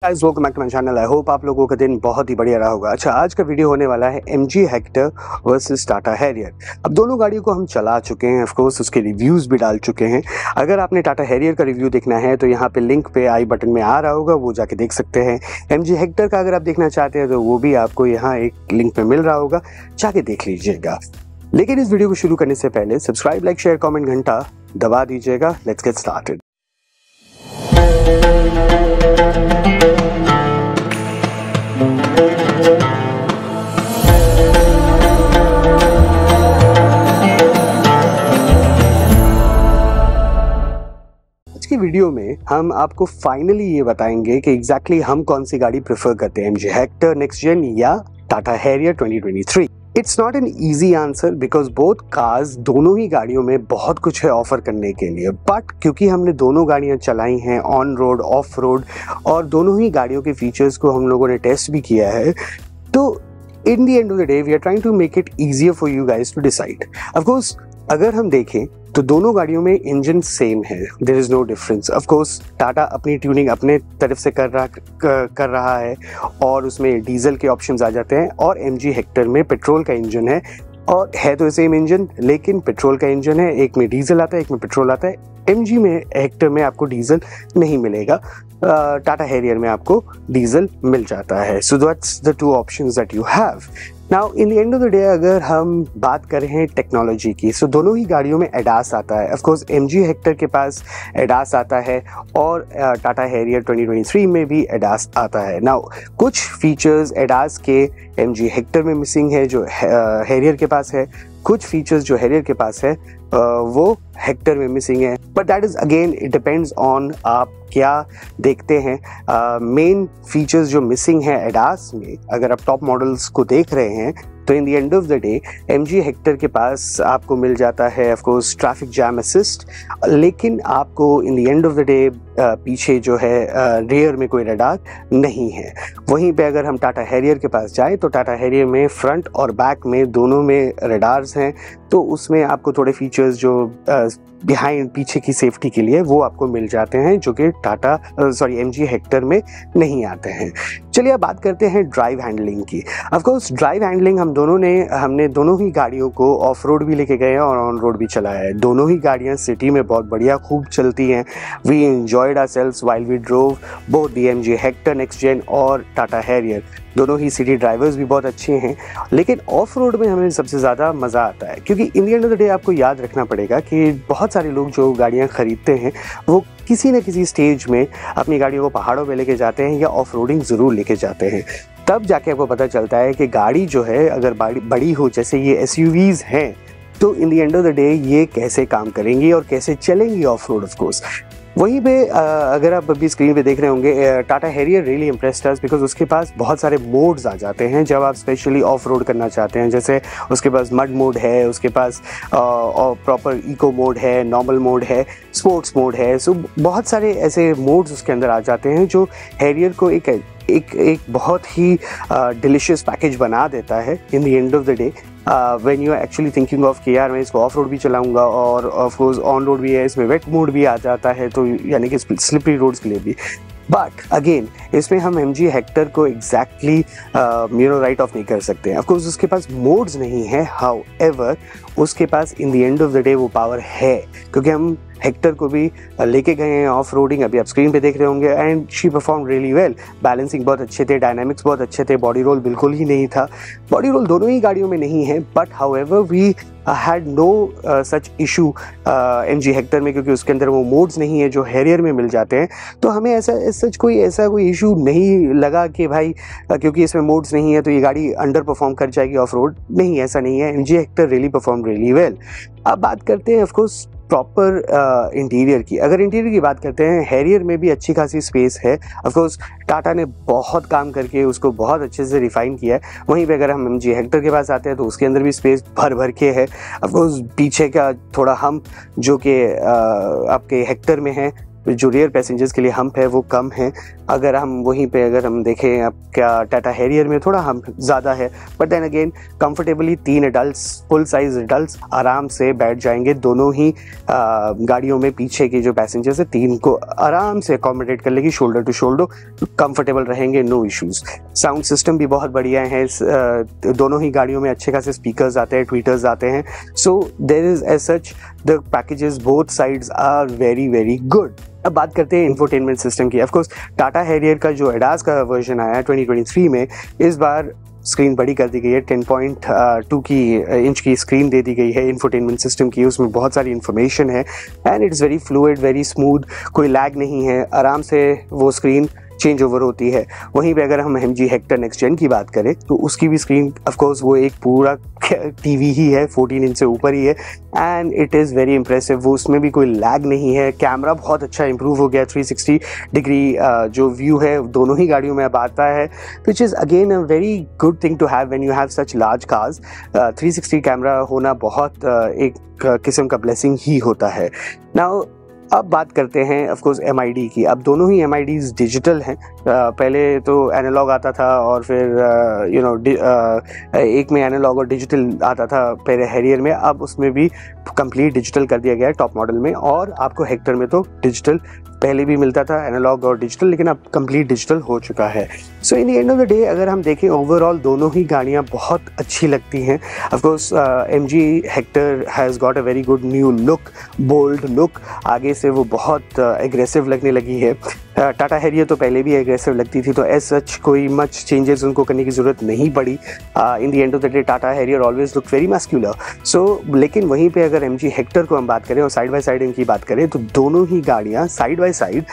Guys welcome back to my channel. I hope आप लोगों का दिन बहुत ही बढ़िया रहा होगा। अच्छा, आज का वीडियो होने वाला है MG Hector versus Tata Harrier. अब दोनों गाड़ियों को हम चला चुके हैं, ऑफ कोर्स उसके रिव्यूज भी डाल चुके हैं। अगर आपने टाटा हैरियर का रिव्यू देखना है तो यहाँ पे लिंक पे आई बटन में आ रहा होगा, वो जाके देख सकते हैं। MG हेक्टर का अगर आप देखना चाहते हैं तो वो भी आपको यहाँ एक लिंक पे मिल रहा होगा, जाके देख लीजिएगा। लेकिन इस वीडियो को शुरू करने से पहले सब्सक्राइब, लाइक, शेयर, कॉमेंट घंटा दबा दीजिएगा। Let's get started. की वीडियो में हम आपको फाइनली ये बताएंगे कि एग्जैक्टली हम कौन सी गाड़ी प्रेफर करते हैं, MG हेक्टर नेक्स्ट जेन या Tata Harrier 2023। It's not an easy answer because both cars, दोनों ही गाड़ियों में बहुत कुछ है ऑफर करने के लिए। बट क्योंकि हमने दोनों गाड़ियां चलाई हैं ऑन रोड, ऑफ रोड, और दोनों ही गाड़ियों के फीचर्स को हम लोगों ने टेस्ट भी किया है, तो in the end of the day we are trying to make it easier for you guys to decide. Of course अगर हम देखें तो दोनों गाड़ियों में इंजन सेम है, there is no difference. Of course Tata अपनी ट्यूनिंग अपने तरफ से कर रहा है और उसमें डीजल के ऑप्शंस आ जाते हैं, और MG हेक्टर में पेट्रोल का इंजन है, और है तो सेम इंजन लेकिन पेट्रोल का इंजन है। एक में डीजल आता है, एक में पेट्रोल आता है। MG में हेक्टर में आपको डीजल नहीं मिलेगा, टाटा हैरियर में आपको डीजल मिल जाता है। So that's the two options that you have. Now in the end of the day अगर हम बात करें टेक्नोलॉजी की, सो दोनों ही गाड़ियों में एडास आता है। ऑफ कोर्स MG हेक्टर के पास एडास आता है और टाटा हैरियर 2023 में भी एडास आता है। नाउ कुछ फीचर्स एडास के MG हेक्टर में मिसिंग है जो हैरियर के पास है, कुछ फीचर्स जो हैरियर के पास है वो हेक्टर में मिसिंग है। But that is again it depends on आप क्या देखते हैं। मेन फीचर्स जो मिसिंग है एडास में, अगर आप टॉप मॉडल्स को देख रहे हैं तो in the end of the day MG Hector के पास आपको मिल जाता है of course traffic jam assist, लेकिन आपको इन the end of the day पीछे जो है रियर में कोई रडार नहीं है। वहीं पे अगर हम टाटा हैरियर के पास जाए तो टाटा हैरियर में फ्रंट और बैक में दोनों में रडार्स हैं, तो उसमें आपको थोड़े फीचर्स जो बिहाइंड पीछे की सेफ्टी के लिए वो आपको मिल जाते हैं, जो कि MG हेक्टर में नहीं आते हैं। चलिए अब बात करते हैं ड्राइव हैंडलिंग की। ऑफ कोर्स ड्राइव हैंडलिंग हमने दोनों ही गाड़ियों को ऑफ रोड भी लेके गए हैं और ऑन रोड भी चलाया है। दोनों ही गाड़ियां सिटी में बहुत बढ़िया खूब चलती हैं। We enjoyed ourselves while we drove both the MG Hector next gen और टाटा हैरियर। दोनों ही सिटी ड्राइवर्स भी बहुत अच्छे हैं, लेकिन ऑफ रोड में हमें सबसे ज़्यादा मज़ा आता है, क्योंकि इन the end of the day आपको याद रखना पड़ेगा कि बहुत सारे लोग जो गाड़ियाँ खरीदते हैं वो किसी न किसी स्टेज में अपनी गाड़ियों को पहाड़ों पे लेके जाते हैं या ऑफ रोडिंग ज़रूर लेके जाते हैं। तब जाके आपको पता चलता है कि गाड़ी जो है अगर बड़ी हो, जैसे ये SUVs हैं, तो in the end of the day ये कैसे काम करेंगी और कैसे चलेंगी ऑफ रोड। ऑफ कोर्स वहीं पे अगर आप अभी स्क्रीन पे देख रहे होंगे, Tata Harrier really impressed us because उसके पास बहुत सारे मोड्स आ जाते हैं जब आप स्पेशली ऑफ रोड करना चाहते हैं। जैसे उसके पास मड मोड है, उसके पास प्रॉपर इको मोड है, नॉर्मल मोड है, स्पोर्ट्स मोड है। सो बहुत सारे ऐसे मोड्स उसके अंदर आ जाते हैं जो हैरियर को एक बहुत ही डिलिशियस पैकेज बना देता है in the end of the day when you are actually thinking of कि यार मैं इसको ऑफ रोड भी चलाऊंगा और ऑफ कोर्स ऑन रोड भी है, इसमें वेट मोड भी आ जाता है, तो यानी कि स्लिपरी रोड्स के लिए भी। बट अगेन इसमें हम MG हेक्टर को एग्जैक्टली राइट ऑफ नहीं कर सकते हैं। ऑफ कोर्स उसके पास मोड्स नहीं है, हाउएवर उसके पास in the end of the day वो पावर है, क्योंकि हम हेक्टर को भी लेके गए हैं ऑफ रोडिंग, अभी आप स्क्रीन पे देख रहे होंगे, and she perform really well. Balancing बहुत अच्छे थे, डायनामिक्स बहुत अच्छे थे, बॉडी रोल बिल्कुल ही नहीं था। बॉडी रोल दोनों ही गाड़ियों में नहीं है, but however we had no such issue MG Hector में, क्योंकि उसके अंदर वो मोड्स नहीं है जो हैरियर में मिल जाते हैं। तो हमें ऐसा कोई इशू नहीं लगा कि भाई क्योंकि इसमें मोड्स नहीं है तो ये गाड़ी अंडर परफॉर्म कर जाएगी ऑफ रोड। नहीं, ऐसा नहीं है। MG Hector really perform really well. अब बात करते हैं ऑफ कोर्स प्रॉपर इंटीरियर की। अगर इंटीरियर की बात करते हैं, हैरियर में भी अच्छी खासी स्पेस है। ऑफ कोर्स टाटा ने बहुत काम करके उसको बहुत अच्छे से रिफाइन किया है। वहीं पे अगर हम MG हेक्टर के पास आते हैं तो उसके अंदर भी स्पेस भर के है। ऑफ कोर्स पीछे का थोड़ा हम जो कि आपके हेक्टर में है जो रियर पैसेंजर्स के लिए हम्प है वो कम है। अगर हम वहीं पे अगर हम देखें अब क्या टाटा हैरियर में थोड़ा हम्प ज़्यादा है, but then again comfortably 3 adults, full size adults आराम से बैठ जाएंगे। दोनों ही गाड़ियों में पीछे के जो पैसेंजर्स है 3 को आराम से अकोमोडेट कर लेगी, शोल्डर टू शोल्डर कंफर्टेबल रहेंगे, नो इश्यूज। साउंड सिस्टम भी बहुत बढ़िया है, दोनों ही गाड़ियों में अच्छे खासे स्पीकर्स आते हैं, ट्वीटर्स आते हैं। So there is as such the packages both sides are very very good. अब बात करते हैं इंफोटेनमेंट सिस्टम की। ऑफ कोर्स टाटा हैरियर का जो एडास का वर्जन आया 2023 में, इस बार स्क्रीन बड़ी कर दी गई है, 10.2 इंच की स्क्रीन दे दी गई है इंफोटेनमेंट सिस्टम की। उसमें बहुत सारी इन्फॉर्मेशन है and it's very fluid, very smooth, कोई लैग नहीं है, आराम से वो स्क्रीन चेंज ओवर होती है। वहीं पे अगर हम MG हेक्टर नेक्स्ट जेन की बात करें तो उसकी भी स्क्रीन ऑफ कोर्स वो एक पूरा टीवी ही है, 14 इंच से ऊपर ही है and it is very impressive. वो उसमें भी कोई लैग नहीं है। कैमरा बहुत अच्छा इंप्रूव हो गया, 360 डिग्री जो व्यू है दोनों ही गाड़ियों में अब आता है, which is again a very good thing to have when you have such large cars. 360 camera होना बहुत एक किस्म का ब्लेसिंग ही होता है। नाउ अब बात करते हैं ऑफ कोर्स MID की। अब दोनों ही MIDs डिजिटल हैं। पहले तो एनालॉग आता था और फिर एक में एनालॉग और डिजिटल आता था पहले हैरियर में, अब उसमें भी कंप्लीट डिजिटल कर दिया गया है टॉप मॉडल में। और आपको हेक्टर में तो डिजिटल पहले भी मिलता था, एनालॉग और डिजिटल, लेकिन अब कंप्लीट डिजिटल हो चुका है। So in the end of the day अगर हम देखें ओवरऑल दोनों ही गाड़ियाँ बहुत अच्छी लगती हैं। Of course MG Hector has got a very good new look, bold look, आगे से वो बहुत एग्रेसिव लगने लगी है। टाटा हैरियर तो पहले भी एग्रेसिव लगती थी, तो एज सच कोई मच चेंजेस उनको करने की ज़रूरत नहीं पड़ी। In the end of the day Tata Harrier always look very muscular. So लेकिन वहीं पे अगर MG हेक्टर को हम बात करें और साइड बाय साइड इनकी बात करें तो दोनों ही गाड़ियाँ side by side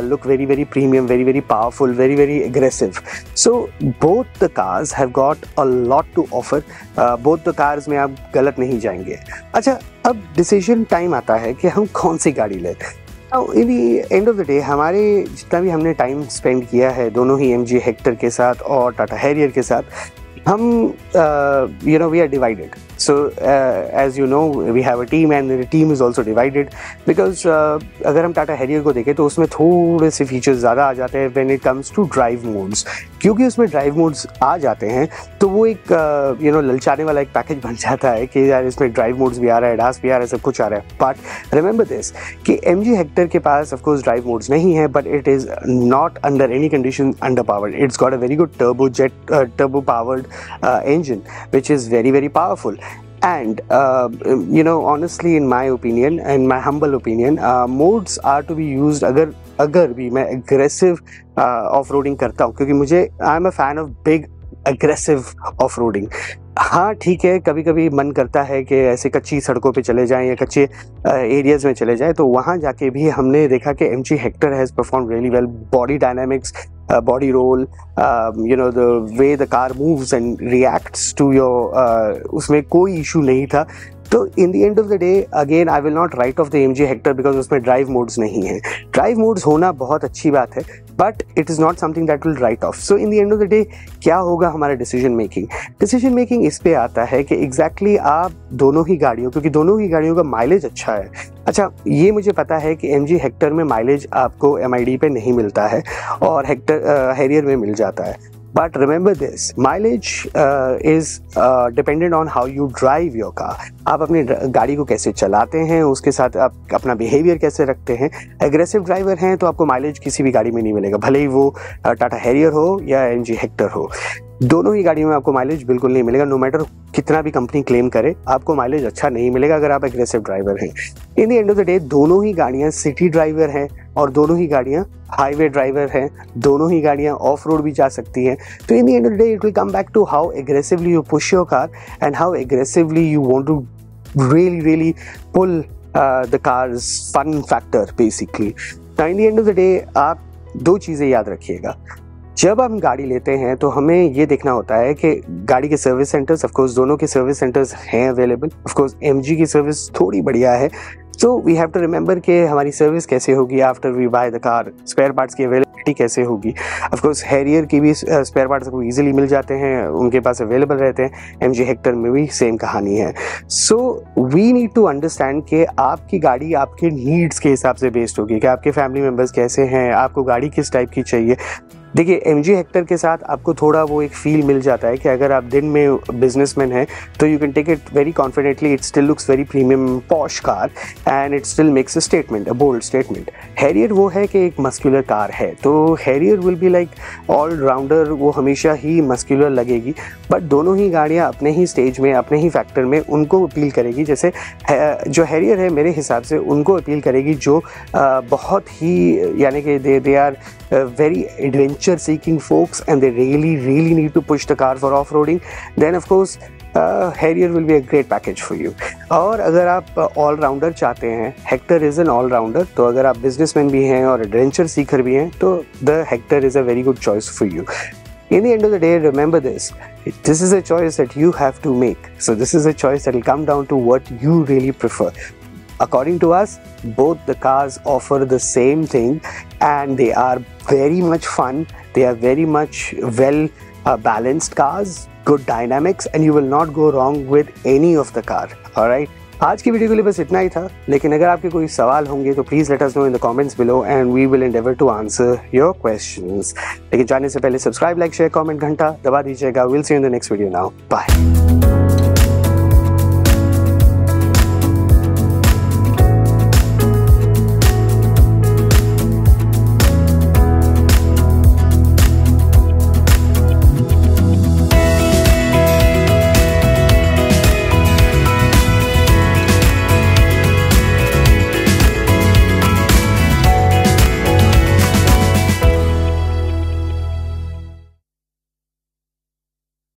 look very very premium, very very powerful, very very aggressive. So both the cars have got a lot to offer. Both the cars में आप गलत नहीं जाएंगे। अच्छा, अब डिसीजन टाइम आता है कि हम कौन सी गाड़ी लें। इन the end of the day हमारे जितना भी हमने टाइम स्पेंड किया है दोनों ही MG हेक्टर के साथ और टाटा हैरियर के साथ, हम we are divided. So as you know we have a team and the team is also divided because अगर हम टाटा हैरियर को देखें तो उसमें थोड़े से फीचर्स ज़्यादा आ जाते हैं when it comes to drive modes। क्योंकि उसमें ड्राइव मोड्स आ जाते हैं तो वो एक ललचाने वाला एक पैकेज बन जाता है कि यार इसमें ड्राइव मोड्स भी आ रहा है, एडास भी आ रहा है, सब कुछ आ रहा है। बट रिमेंबर दिस कि MG हेक्टर के पास ऑफ कोर्स ड्राइव मोड्स नहीं है, but it is not under any condition under powered. It's got a very good turbo powered engine which is very very powerful. And honestly in my opinion, in my humble opinion, modes are to be used अगर भी मैं aggressive off-roading करता हूँ, क्योंकि मुझे I am a fan of big aggressive off-roading। हाँ ठीक है, कभी कभी मन करता है कि ऐसे कच्ची सड़कों पे चले जाएं या कच्चे एरियाज़ में चले जाएं, तो वहाँ जाके भी हमने देखा कि MG Hector has perform really well. Body dynamics, body roll, the way the car moves and reacts to your उसमें कोई issue नहीं था। तो in the end of the day again I will not write off the MG Hector because उसमें drive modes नहीं है। Drive modes होना बहुत अच्छी बात है, but it is not something that will write of. So in the end of the day क्या होगा हमारा डिसीजन मेकिंग इस पे आता है कि एग्जैक्टली आप दोनों ही गाड़ियों, क्योंकि दोनों ही गाड़ियों का माइलेज अच्छा है। अच्छा, ये मुझे पता है कि MG हेक्टर में माइलेज आपको MID पे नहीं मिलता है और हैरियर में मिल जाता है। But remember this, mileage is dependent on how you drive your car. आप अपनी गाड़ी को कैसे चलाते हैं, उसके साथ आप अपना बिहेवियर कैसे रखते हैं। एग्रेसिव ड्राइवर हैं तो आपको माइलेज किसी भी गाड़ी में नहीं मिलेगा, भले ही वो टाटा हैरियर हो या MG हेक्टर हो। दोनों ही गाड़ियों में आपको माइलेज बिल्कुल नहीं मिलेगा। नो मैटर कितना भी कंपनी क्लेम करे, आपको माइलेज अच्छा नहीं मिलेगा अगर आप एग्रेसिव ड्राइवर हैं। इन the end of the day दोनों ही गाड़ियाँ सिटी ड्राइवर हैं और दोनों ही गाड़ियाँ हाईवे ड्राइवर हैं, दोनों ही गाड़ियाँ ऑफ रोड भी जा सकती हैं। तो in the end of the day it will come back to how aggressively you push your car and how aggressively you want to really pull the car's fun factor basically। Now in the end of the day आप दो चीज़ें याद रखिएगा। जब हम गाड़ी लेते हैं तो हमें ये देखना होता है कि गाड़ी के सर्विस सेंटर्स, ऑफ कोर्स दोनों के सर्विस सेंटर्स हैं अवेलेबल। ऑफ कोर्स MG की सर्विस थोड़ी बढ़िया है, so we have to remember कि हमारी सर्विस कैसे होगी after we buy the car, spare parts की अवेलेबिलिटी कैसे होगी। ऑफ कोर्स हैरियर की भी स्पेयर पार्ट्स को इजीली मिल जाते हैं, उनके पास अवेलेबल रहते हैं। एमजी हेक्टर में भी सेम कहानी है। So we need to understand कि आपकी गाड़ी आपके नीड्स के हिसाब से बेस्ड होगी, कि आपके फैमिली मेम्बर्स कैसे हैं, आपको गाड़ी किस टाइप की चाहिए। देखिए एमजी हेक्टर के साथ आपको थोड़ा वो एक फील मिल जाता है कि अगर आप दिन में बिजनेसमैन हैं तो you can take it very confidently, it still looks very premium posh car and it still makes a statement, a bold statement. Harrier वो है कि एक मस्कुलर कार है, तो Harrier will be like all rounder, वो हमेशा ही muscular लगेगी। But दोनों ही गाड़ियाँ अपने ही स्टेज में, अपने ही फैक्टर में उनको अपील करेगी। जैसे जो हैरियर है मेरे हिसाब से उनको अपील करेगी जो बहुत ही यानी कि they are very adventure seeking folks and they really need to push the car for off-roading, then of course Harrier will be a great package for you। और अगर आप ऑल राउंडर चाहते हैं, Hector is an all rounder, तो अगर आप businessman भी हैं और एडवेंचर सीकर भी हैं तो the Hector is a very good choice for you. In the end of the day, remember this is a choice that you have to make. So this is a choice that will come down to what you really prefer. According to us, both the cars offer the same thing and they are very much fun. They are very much well balanced cars, good dynamics, and you will not go wrong with any of the car. All right. आज की video के लिए बस इतना ही था, लेकिन अगर आपके कोई सवाल होंगे तो please let us know in the comments below and we will endeavour to answer your questions. लेकिन जाने से पहले सब्सक्राइब, लाइक, शेयर, कमेंट, घंटा दबा दीजिएगा। Will see you in the next video now, bye.